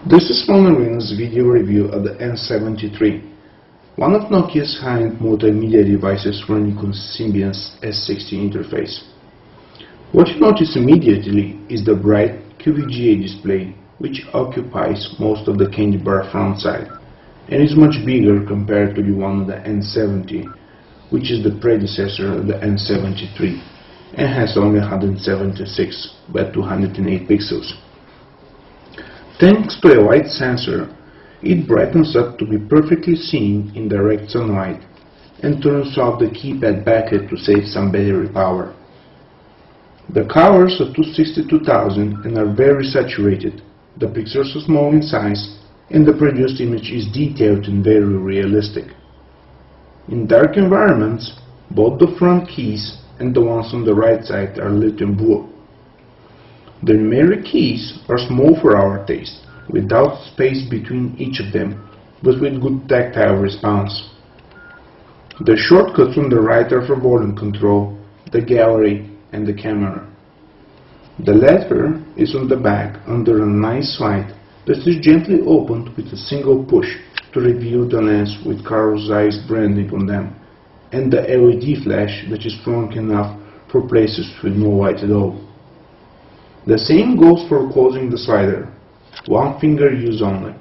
This is Monorin's video review of the N73, one of Nokia's high-end multimedia devices running on Symbian's S60 interface. What you notice immediately is the bright QVGA display, which occupies most of the candy bar front side, and is much bigger compared to the one of the N70, which is the predecessor of the N73, and has only 176 by 208 pixels. Thanks to a white sensor, it brightens up to be perfectly seen in direct sunlight and turns off the keypad backlit to save some battery power. The colors are 262,000 and are very saturated, the pixels are small in size, and the produced image is detailed and very realistic. In dark environments, both the front keys and the ones on the right side are lit in blue. The numeric keys are small for our taste, without space between each of them, but with good tactile response. The shortcuts on the right are for volume control, the gallery, and the camera. The latter is on the back under a nice slide that is gently opened with a single push to reveal the lens with Carl Zeiss branding on them, and the LED flash that is strong enough for places with no light at all. The same goes for closing the slider, one finger use only.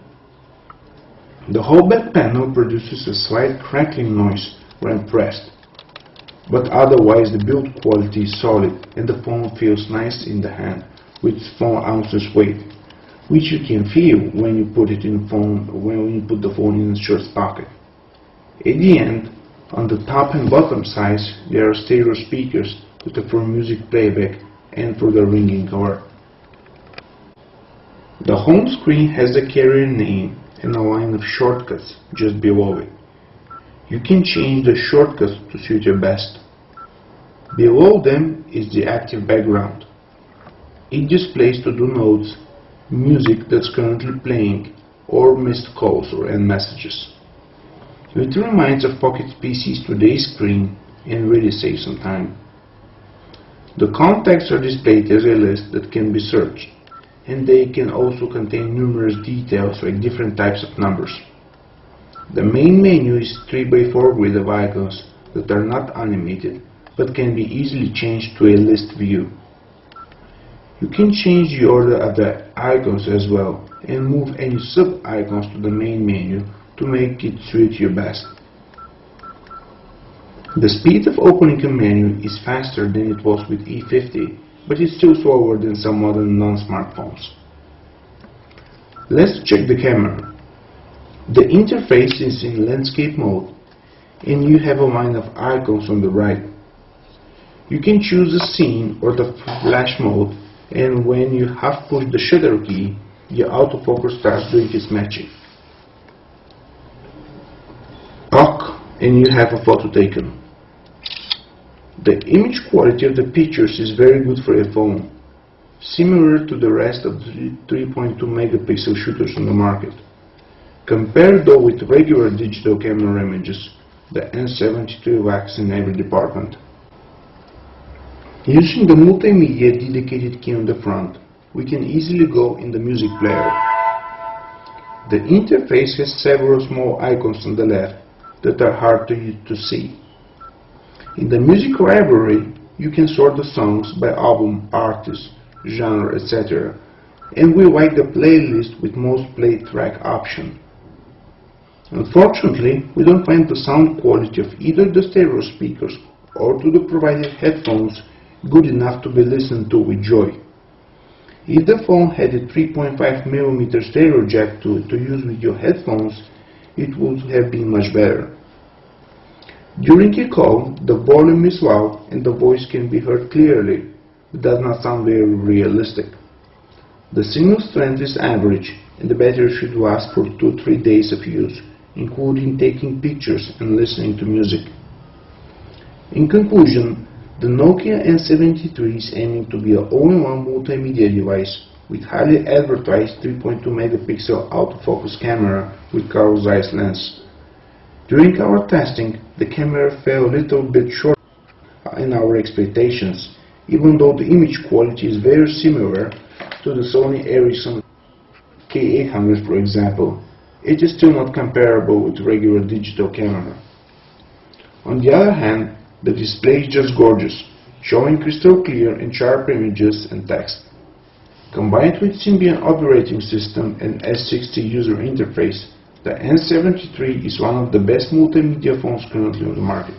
The whole back panel produces a slight crackling noise when pressed, but otherwise the build quality is solid and the phone feels nice in the hand with 4 ounces weight, which you can feel when you put the phone in the shirt pocket. At the end, on the top and bottom sides, there are stereo speakers that are for music playback and for the ringing color. The home screen has the carrier name and a line of shortcuts just below it. You can change the shortcuts to suit your best. Below them is the active background. It displays to-do notes, music that's currently playing, or missed calls or end messages. It reminds of Pocket PC's today's screen and really saves some time. The contacts are displayed as a list that can be searched, and they can also contain numerous details like different types of numbers. The main menu is 3x4 grid of icons that are not animated, but can be easily changed to a list view. You can change the order of the icons as well, and move any sub-icons to the main menu to make it suit your best. The speed of opening a menu is faster than it was with E50, but it's still slower than some modern non-smartphones. Let's check the camera. The interface is in landscape mode, and you have a line of icons on the right. You can choose the scene or the flash mode, and when you half push the shutter key, the autofocus starts doing its magic. Talk, and you have a photo taken. The image quality of the pictures is very good for a phone, similar to the rest of the 3.2 megapixel shooters on the market. Compared though with regular digital camera images, the N73 lacks in every department. Using the multimedia dedicated key on the front, we can easily go in the music player. The interface has several small icons on the left that are hard to see. In the music library, you can sort the songs by album, artist, genre, etc. And we like the playlist with most played track option. Unfortunately, we don't find the sound quality of either the stereo speakers or to the provided headphones good enough to be listened to with joy. If the phone had a 3.5mm stereo jack to use with your headphones, it would have been much better. During a call, the volume is loud and the voice can be heard clearly, but does not sound very realistic. The signal strength is average and the battery should last for 2-3 days of use, including taking pictures and listening to music. In conclusion, the Nokia N73 is aiming to be an all-in-one multimedia device with highly advertised 3.2 megapixel autofocus camera with Carl Zeiss lens. During our testing, the camera fell a little bit short in our expectations, even though the image quality is very similar to the Sony Ericsson K800 for example, it is still not comparable with regular digital camera. On the other hand, the display is just gorgeous, showing crystal clear and sharp images and text. Combined with Symbian operating system and S60 user interface, the N73 is one of the best multimedia phones currently on the market.